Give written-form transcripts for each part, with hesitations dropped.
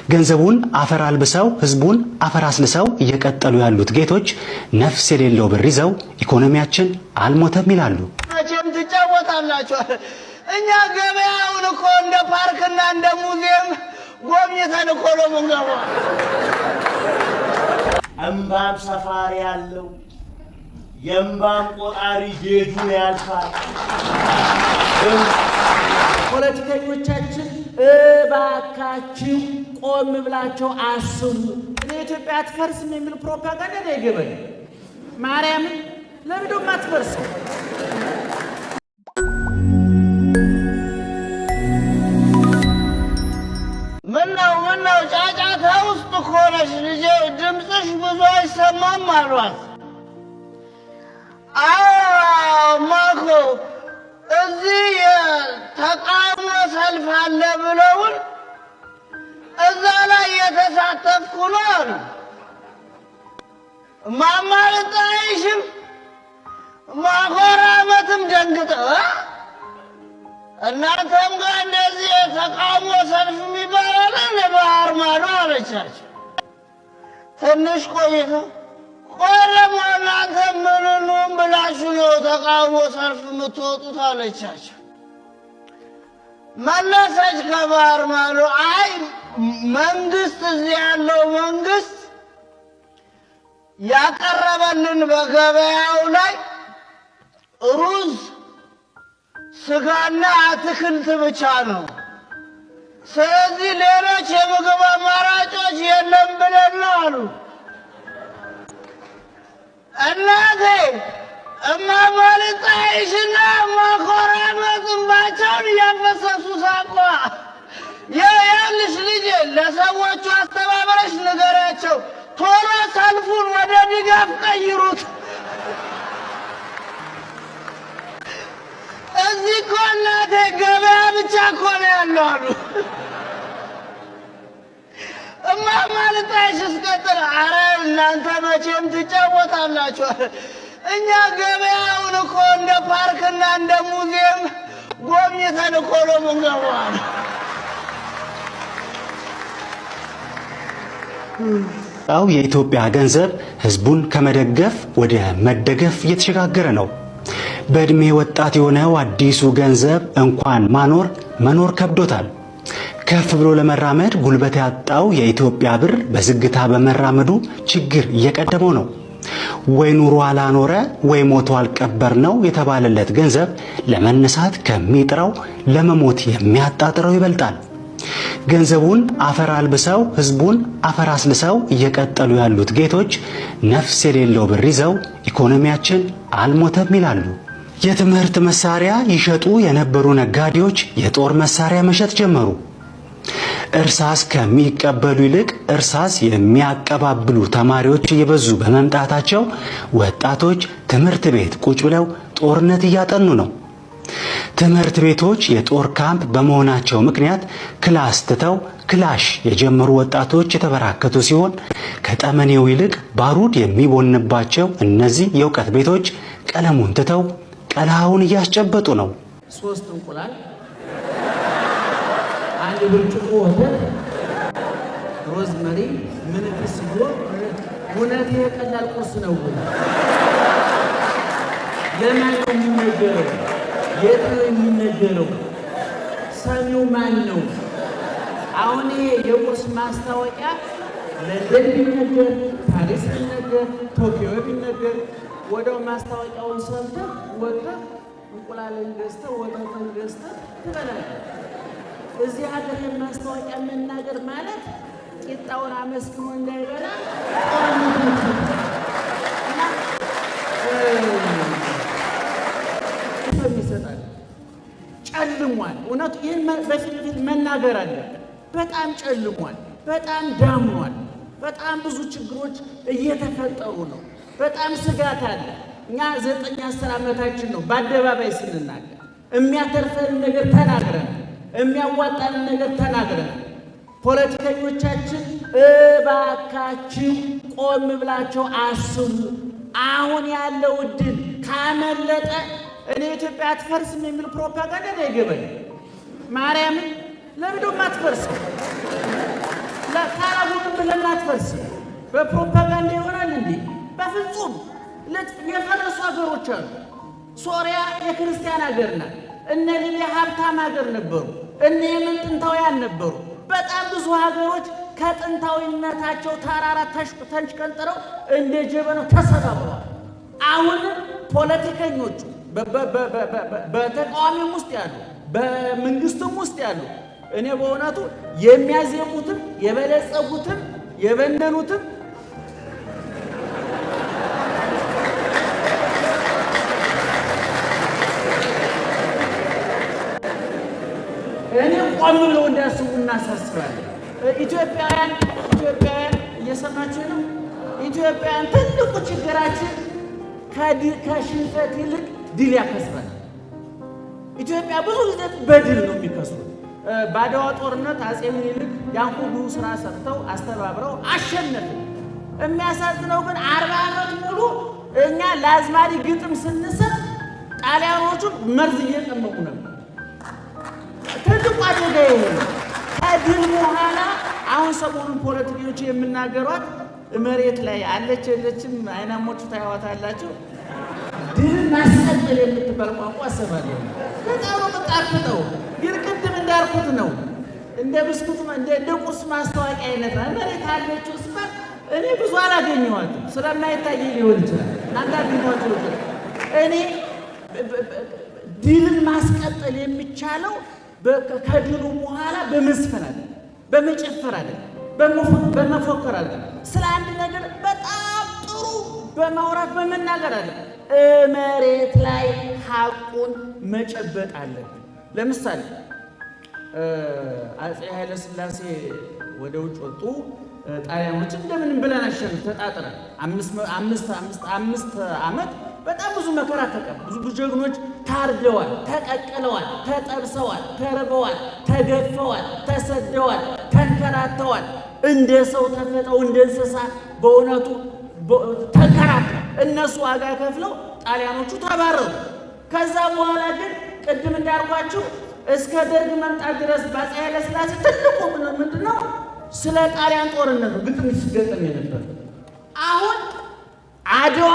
ገንዘቡን አፈር አልብሰው ህዝቡን አፈር አስልሰው እየቀጠሉ ያሉት ጌቶች ነፍስ የሌለው ብር ይዘው ኢኮኖሚያችን አልሞተም ይላሉ። መቼም ትጫወታላችሁ። እኛ ገበያውን እኮ እንደ ፓርክና እንደ ሙዚየም ጎብኝተን እኮ ነው የምንገባው። እምባም ሰፋሪ ያለው የእምባም ቆጣሪ ጌጁን ያልፋል። ፖለቲከኞቻችን እባካችሁ ቆም ብላችሁ አስቡ። ለኢትዮጵያ አትፈርስም የሚል ፕሮፓጋንዳ ነው የገበኝ። ማርያምን ለምንድነው አትፈርስም? ምነው ጫጫታ ውስጥ እኮ ነሽ ልጄ፣ ድምፅሽ ብዙ አይሰማም አሏት። ማኮ እዚህ የተቃውሞ ሰልፍ አለ ብለውን እዛ ላይ የተሳተፍኩ ነው አሉ። ማማልጣይሽም ማኮራመትም ደንግጠ እናንተም ጋር እንደዚህ የተቃውሞ ሰልፍ የሚባል ለባህር ማዶ አለቻቸው። ትንሽ ቆይቶ ቆረሞ እናንተ ምንኑም ብላችሁ ነው ተቃውሞ ሰልፍ የምትወጡት አለቻቸው። መለሰች ከባህር ማዶ፣ አይ መንግስት፣ እዚህ ያለው መንግስት ያቀረበልን በገበያው ላይ ሩዝ፣ ስጋና አትክልት ብቻ ነው። ስለዚህ ሌሎች የምግብ አማራጮች የለም ብለን ነው አሉ። እናቴ እማማልጣይሽና ማኮራመት እንባቸውን እያፈሰሱ ሳቋ። ያልሽ ልጄ ለሰዎቹ አስተባበረሽ ንገሪያቸው፣ ቶሎ ሰልፉን ወደ ድጋፍ ቀይሩት። እዚህ እኮ እናቴ ገበያ ብቻ እኮ ነው ያለው አሉ። እማማልጣይሽ እስቀጥል፣ አረ እናንተ መቼም ትጫወታላችሁ። እኛ ገበያውን እኮ እንደ ፓርክና እንደ ሙዚየም ጎብኝተን እኮ ነው የምንገባው። የኢትዮጵያ ገንዘብ ህዝቡን ከመደገፍ ወደ መደገፍ እየተሸጋገረ ነው። በእድሜ ወጣት የሆነው አዲሱ ገንዘብ እንኳን መኖር ከብዶታል። ከፍ ብሎ ለመራመድ ጉልበት ያጣው የኢትዮጵያ ብር በዝግታ በመራመዱ ችግር እየቀደመው ነው። ወይ ኑሮ አላኖረ ወይ ሞቶ አልቀበር ነው የተባለለት ገንዘብ ለመነሳት ከሚጥረው ለመሞት የሚያጣጥረው ይበልጣል። ገንዘቡን አፈር አልብሰው ህዝቡን አፈር አስልሰው እየቀጠሉ ያሉት ጌቶች ነፍስ የሌለው ብር ይዘው ኢኮኖሚያችን አልሞተም ይላሉ። የትምህርት መሳሪያ ይሸጡ የነበሩ ነጋዴዎች የጦር መሳሪያ መሸጥ ጀመሩ። እርሳስ ከሚቀበሉ ይልቅ እርሳስ የሚያቀባብሉ ተማሪዎች እየበዙ በመምጣታቸው ወጣቶች ትምህርት ቤት ቁጭ ብለው ጦርነት እያጠኑ ነው። ትምህርት ቤቶች የጦር ካምፕ በመሆናቸው ምክንያት ክላስ ትተው ክላሽ የጀመሩ ወጣቶች የተበራከቱ ሲሆን ከጠመኔው ይልቅ ባሩድ የሚቦንባቸው እነዚህ የእውቀት ቤቶች ቀለሙን ትተው ቀለሃውን እያስጨበጡ ነው። 3 እንቁላል፣ 1 ብርጭቆ ወተት፣ ሮዝመሪ፣ ምንፍስ ይዞ እውነት የቀላል ቁርስ ነው። ለማን ነው የሚነገረው? የት ነው የሚነገረው? ሰሚው ማን ነው? አሁን ይሄ የቁርስ ማስታወቂያ ለንደን ቢነገር፣ ፓሪስ ቢነገር፣ ቶኪዮ ቢነገር ወደው ማስታወቂያውን ሰምተህ ወጥተህ እንቁላልን ገዝተህ ወተትን ገዝተህ ትበላለህ። እዚህ ሀገር ማስታወቂያ መናገር ማለት ቂጣውን አመስግኖ እንዳይበላ ይሰጣል። ጨልሟል። እውነቱ ይህን በፊት ለፊት መናገር አለ። በጣም ጨልሟል። በጣም ዳምኗል። በጣም ብዙ ችግሮች እየተፈጠሩ ነው። በጣም ስጋት አለ። እኛ 9-10 ዓመታችን ነው በአደባባይ ስንናገር የሚያተርፈን ነገር ተናግረን የሚያዋጣን ነገር ተናግረን። ፖለቲከኞቻችን እባካችሁ ቆም ብላችሁ አስቡ። አሁን ያለው እድል ካመለጠ እኔ ኢትዮጵያ አትፈርስም የሚል ፕሮፓጋንዳ ነው የገበኝ። ማርያምን ለምንድነው አትፈርስም? አትፈርስም። በፕሮፓጋንዳ ይሆናል እንዴ? በፍጹም የፈረሱ ሀገሮች አሉ። ሶሪያ የክርስቲያን ሀገር ናት። እነ ሊቢያ ሀብታም ሀገር ነበሩ። እነ የመን ጥንታውያን ነበሩ። በጣም ብዙ ሀገሮች ከጥንታዊነታቸው ተራራ ተንሽቀንጥረው እንደ ጀበናው ተሰባብረዋል። አሁን ፖለቲከኞቹ በተቃዋሚም ውስጥ ያሉ በመንግስትም ውስጥ ያሉ እኔ በእውነቱ የሚያዜሙትም የበለጸጉትም የበነኑትም እኔ ቆም ብለው እንዲያስቡ እናሳስባለን። ኢትዮጵያውያን እየሰማችሁ ነው። ኢትዮጵያውያን ትልቁ ችግራችን ከሽንፈት ይልቅ ድል ያከስራል። ኢትዮጵያ ብዙ ጊዜ በድል ነው የሚከስሩት። በአድዋ ጦርነት አጼ ምኒልክ ያን ሁሉ ስራ ሰርተው አስተባብረው አሸነፉ። የሚያሳዝነው ግን 40 ዓመት ሙሉ እኛ ለአዝማሪ ግጥም ስንሰጥ ጣሊያኖቹ መርዝ እየጠመቁ ነበር። ትልቁ አደጋ ይሄ ነው። ከድል በኋላ አሁን ሰሞኑን ፖለቲከኞች የምናገሯት መሬት ላይ አለች የለችም አይናሞቹ ታያዋታላችሁ። ድል ማስቀጠል የምትባል ቋንቋ አሰባለሁ። በጣም ነው የምጣፍጠው። ግን ቅድም እንዳልኩት ነው እንደ ብስኩት እንደ ቁርስ ማስታወቂያ አይነት ነው። መሬት አለች ውስጥ እኔ ብዙ አላገኘኋትም ስለማይታይ ሊሆን ይችላል። አንዳንድ ሊሆን ይችላል። እኔ ድልን ማስቀጠል የሚቻለው ከድሉ በኋላ በመዝፈን አለ፣ በመጨፈር አለ፣ በመፎከር አለ። ስለ አንድ ነገር በጣም ጥሩ በማውራት በመናገር አለ። መሬት ላይ ሐቁን መጨበጥ አለብን። ለምሳሌ አፄ ኃይለ ሥላሴ ወደ ውጭ ወጡ። ጣሊያኖች እንደምንም ብለን አሸንፍ ተጣጥረን 5 ዓመት በጣም ብዙ መከራ ተቀበሉ። ብዙ ጀግኖች ታርደዋል፣ ተቀቅለዋል፣ ተጠብሰዋል፣ ተርበዋል፣ ተገፈዋል፣ ተሰደዋል፣ ተንከራተዋል። እንደ ሰው ተፈጠው እንደ እንስሳ በእውነቱ ተንከራተው እነሱ ዋጋ ከፍለው ጣሊያኖቹ ተባረሩ። ከዛ በኋላ ግን ቅድም እንዳልኳችሁ እስከ ደርግ መምጣት ድረስ በአፄ ኃይለ ሥላሴ ትልቁ ምንድነው ስለ ጣሊያን ጦርነት ነው ግጥም ሲገጠም የነበር። አሁን አድዋ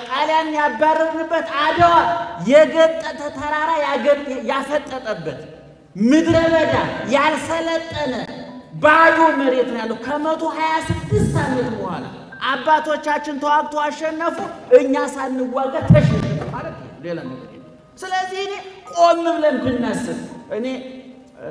ጣሊያን ያባረርንበት አድዋ የገጠተ ተራራ ያፈጠጠበት ምድረ በዳ ያልሰለጠነ ባዶ መሬት ነው ያለው። ከ126 ዓመት በኋላ አባቶቻችን ተዋግተው አሸነፉ፣ እኛ ሳንዋጋ ተሸነፉ ማለት ነው። ሌላ ነገር የለም። ስለዚህ እኔ ቆም ብለን ብናስብ እኔ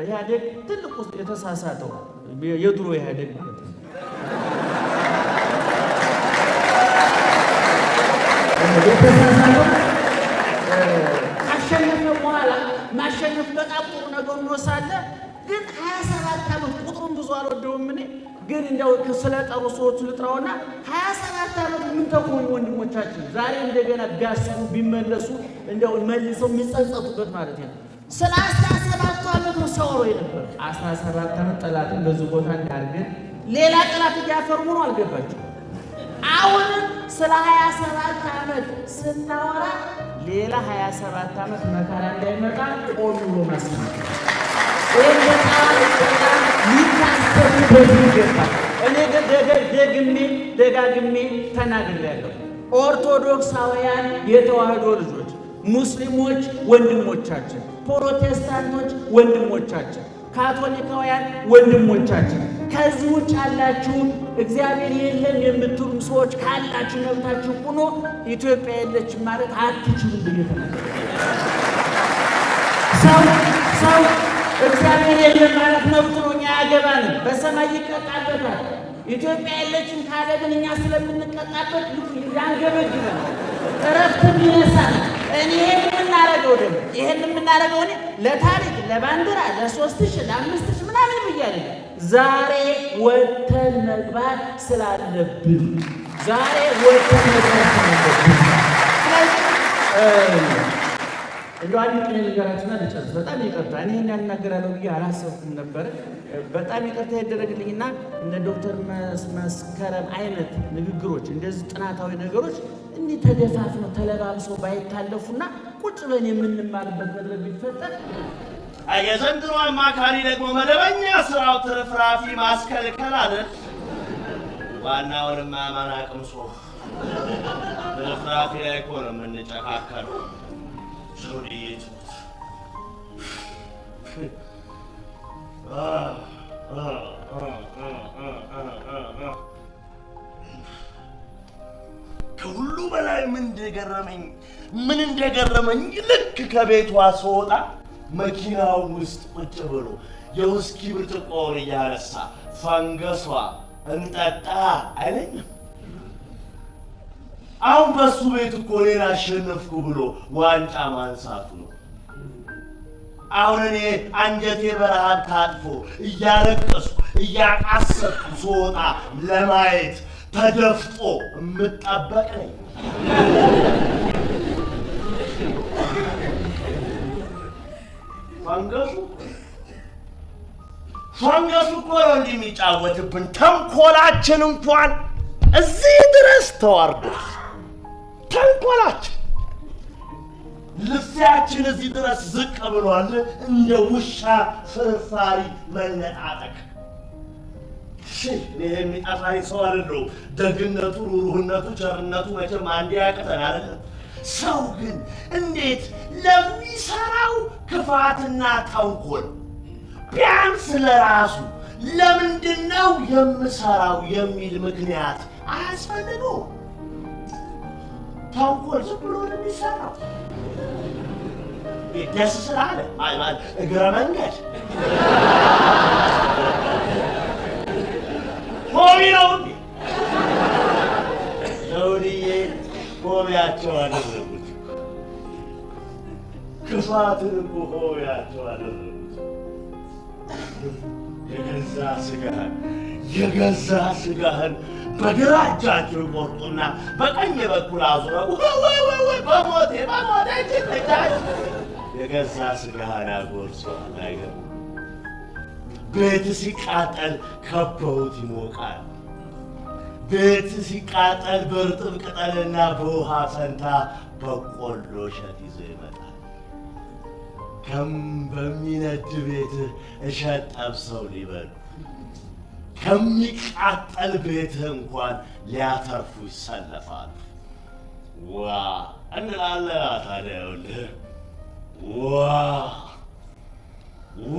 ኢህአዴግ ትልቁ የተሳሳተው የድሮ ኢህአዴግ ማለት ነው የተሳሳተው ካሸነፈ በኋላ ማሸነፍ በጣም ጥሩ ነገር እንወሳለ። ግን 27 ዓመት ቁጥሩን ብዙ አልወደውም እኔ ግን እንደው ስለጠሩ ሰዎች ልጥራውና 27 ዓመት ምን ተቆዩ ወንድሞቻችን ዛሬ እንደገና ቢያስቡ ቢመለሱ እንደው መልሰው የሚጸጸቱበት ማለት ነው። ስለ 17 ዓመት ነው ሰውሮ የነበር 17 ዓመት ጠላትን በዚህ ቦታ እንዳርገን ሌላ ጠላት እያፈርሙ ነው አልገባችሁ። አሁን ስለ 27 ዓመት ስናወራ ሌላ 27 ዓመት መከራ እንዳይመጣ ቆም ብሎ ማሰብ እኔ ደጋግሜ ተናግሬያለሁ። ኦርቶዶክሳውያን የተዋህዶ ልጆች፣ ሙስሊሞች ወንድሞቻችን፣ ፕሮቴስታንቶች ወንድሞቻችን፣ ካቶሊካውያን ወንድሞቻችን፣ ከዚህ ውጭ ያላችሁም እግዚአብሔር የለም የምትሉ ሰዎች ካላችሁ መብታችሁ ሆኖ ኢትዮጵያ የለችም ማለት አትችሉም ብዬ ተናግሬያለሁ። ሰው እግዚአብሔር የለም ማለት መብቱ ነው። እኛ ያገባንም በሰማይ ይቀጣበታል። ኢትዮጵያ የለችም ካለ ግን እኛ ስለምንቀጣበት ያንገበግበን እረፍትም ይነሳል። እኔ ይሄን የምናደርገው እኔ ለታሪክ ለባንዲራ ለ3000 ለ5000 ምናምን ብያለሁ። ዛሬ ወተን መግባት ስላለብን እንደው አንድ ቀን ልንገራችሁና ልጨርስ። በጣም ይቅርታ እኔ እናገራለሁ ብዬ አላሰብኩም ነበር። በጣም ይቅርታ ያደረግልኝና እነ ዶክተር መስከረም አይነት ንግግሮች እንደዚህ ጥናታዊ ነገሮች እንዲህ ተደፋፍነው ተለባብሰው ባይታለፉና ቁጭ ብለን የምንማርበት መድረክ ቢፈጠር። የዘንድሮ አማካሪ ደግሞ መደበኛ ስራው ትርፍራፊ ማስከልከል አይደል? ዋናውንማ ማን አቅምሶ በፍራፊ ላይ እኮ ነው የምንጨካከለው። ዘውድዬ ከሁሉ በላይ ምን እንደገረመኝ ልክ ከቤቷ ስወጣ መኪናው ውስጥ ቁጭ ብሎ የውስኪ ብርጭቆውን እያነሳ ፈንገሷ እንጠጣ አይለኝም። አሁን በሱ ቤት እኮ እኔን አሸነፍኩ ብሎ ዋንጫ ማንሳቱ ነው። አሁን እኔ አንጀቴ በረሃብ ታጥፎ እያለቀስኩ እያቃሰጥኩ ስወጣ ለማየት ተደፍጦ የምጠበቅ ነኝ። ፈንገሱ እኮ ነው እንዲህ የሚጫወትብን። ተንኮላችን እንኳን እዚህ ድረስ ተዋርዷል። ተንኮላችን ልፊያችን እዚህ ድረስ ዝቅ ብሏል። እንደ ውሻ ፍርፋሪ መነጣጠቅ። እኔ የሚጠፋኝ ሰው አይደለሁም። ደግነቱ፣ ሩህሩህነቱ፣ ቸርነቱ መቼም አንዴ ያቅተን አይደለም። ሰው ግን እንዴት ለሚሰራው ክፋትና ተንኮል ቢያንስ ለራሱ ለምንድነው የምሰራው የሚል ምክንያት አያስፈልገውም? ተንኮል ዝም ብሎ ነው የሚሰራው። ደስ ስላለ እግረ መንገድ ሆቢ ነው እንዴ? ዘውድዬ ሆቢያቸው አደረጉት። ክፋትን እኮ ሆቢያቸው አደረጉት። የገዛ ስጋህን በግራ እጃቸው ይቆርጡና በቀኝ በኩል አዙረው ወይ በሞቴ የገዛ ስጋህን አጎርሰዋል። አይገርም? ቤት ሲቃጠል ከበውት ይሞቃል። ቤት ሲቃጠል በእርጥብ ቅጠልና በውሃ ፈንታ በቆሎ እሸት ይዞ ይመጣል። በሚነድ ቤት እሸት ጠብሰው ሊበሉ ከሚቃጠል ቤት እንኳን ሊያተርፉ ይሰለፋሉ። ዋ እንላለን ታዲያ። ይኸውልህ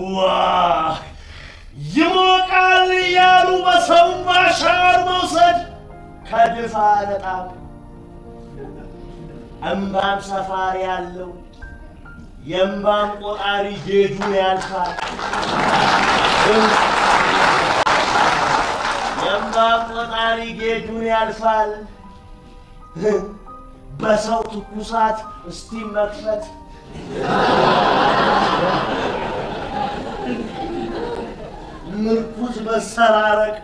ዋ ይሞቃል እያሉ በሰው ባሻር መውሰድ ከድፋ ነጣም እምባም ሰፋሪ ያለው የእምባም ቆጣሪ ጌጁን ያልፋል። የእምባም ቆጣሪ ጌጁን ያልፋል። በሰው ትኩሳት እስቲም መክፈት ምርኩዝ መሰራረቅ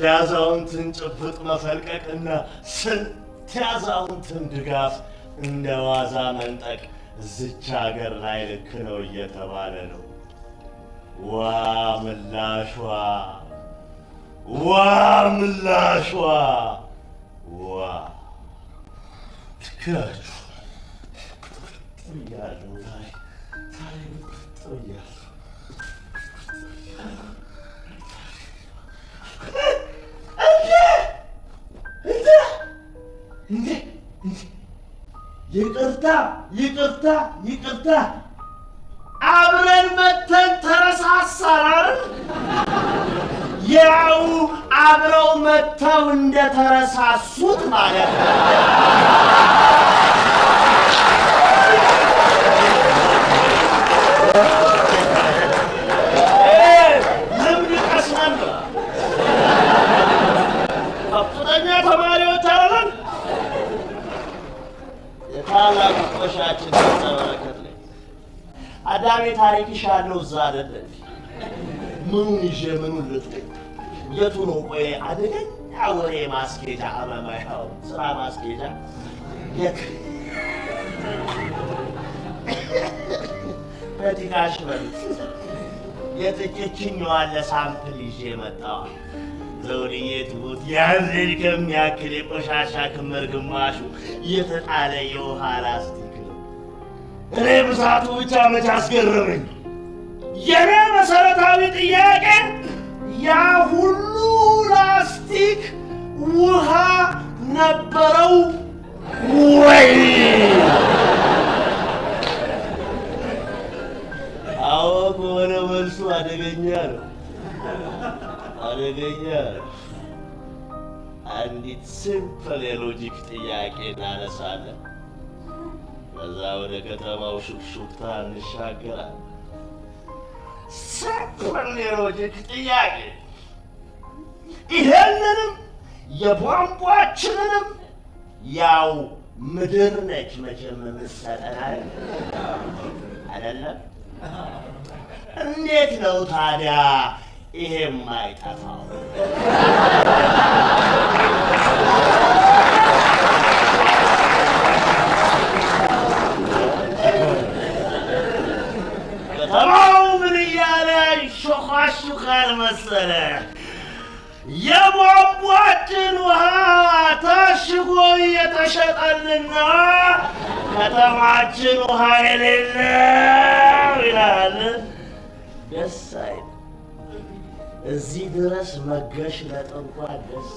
ያዛውንትን ጭብጥ መፈልቀቅና ስንት ያዛውንትን ድጋፍ እንደ ዋዛ መንጠቅ እዚች ሀገር ላይ ልክ ነው እየተባለ ነው። ዋ ምላሿ ዋ ትክራችሁ እያለሁ ይቅርታ አብረን መተን ተረሳሳን። ያው አብረው መተው እንደተረሳሱት ማለት ነው። ልምድ ቀስመን ነው። ከፍተኛ ተማሪዎች አለን። የታላቁ ቆሻችን ተበረከት ላይ አዳሜ ታሪክ ይሻለው እዛ አይደለ? ምኑን ይዤ ምኑን ልጥቅ? የቱ ነው ቆይ አደገኛ ወሬ ማስኬጃ አመማያው ስራ ማስኬጃ የት በቲካሽ በሉት የጥቂችኛዋን ለሳምፕል ይዤ መጣሁ። ዘውድዬ ትሙት ያንን ከሚያክል የቆሻሻ ክምር ግማሹ የተጣለ የውሃ ላስቲክ ነው። እኔ ብዛቱ ብቻ መች አስገረመኝ። የኔ መሰረታዊ ጥያቄ ያ ሁሉ ላስቲክ ውሃ ነበረው ወይ? አዎ ከሆነ መልሱ አደገኛ ነው። አደገኛ ነው። አንዲት ሲምፕል የሎጂክ ጥያቄ እናነሳለን። ከዛ ወደ ከተማው ሹክሹክታ እንሻገራለን። ሲምፕል የሎጂክ ጥያቄ ይሄንንም የቧንቧችንንም ያው ምድር ነች መቼም የምትሰጠናል አይደለም? እንዴት ነው ታዲያ ይሄ የማይጠፋው? ከተማው ምን እያለ ይሾኻሹኻል መሰለህ? የቧንቧችን ውሃ ታሽጎ እየተሸጠልና ከተማችን ውሃ የሌለው ይላል። ደስ አይል። እዚህ ድረስ መገሽለጥ እንኳን ደስ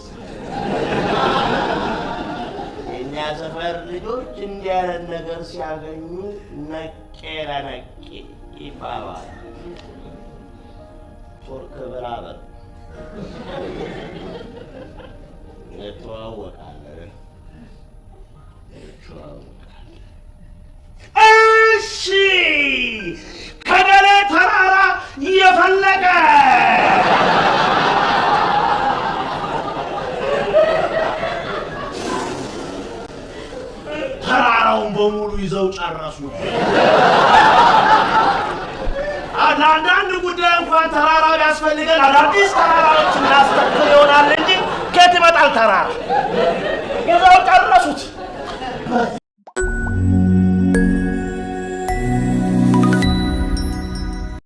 የእኛ ሰፈር ልጆች እንዲህ ያለን ነገር ሲያገኙ ነቄ ለነቄ ይባባል። ቱርክ ብራበር እንተዋወቃለን። እሺ ከደሌ ተራራ እየፈለቀ ተራራውን በሙሉ ይዘው ጨረሱ። ለአንዳንድ ጉዳይ እንኳን ተራራ ቢያስፈልገን አዳዲስ ተራራዎች እናስተክል ይሆናል እንጂ ከየት ይመጣል ተራራ? ይዘው ጨረሱት።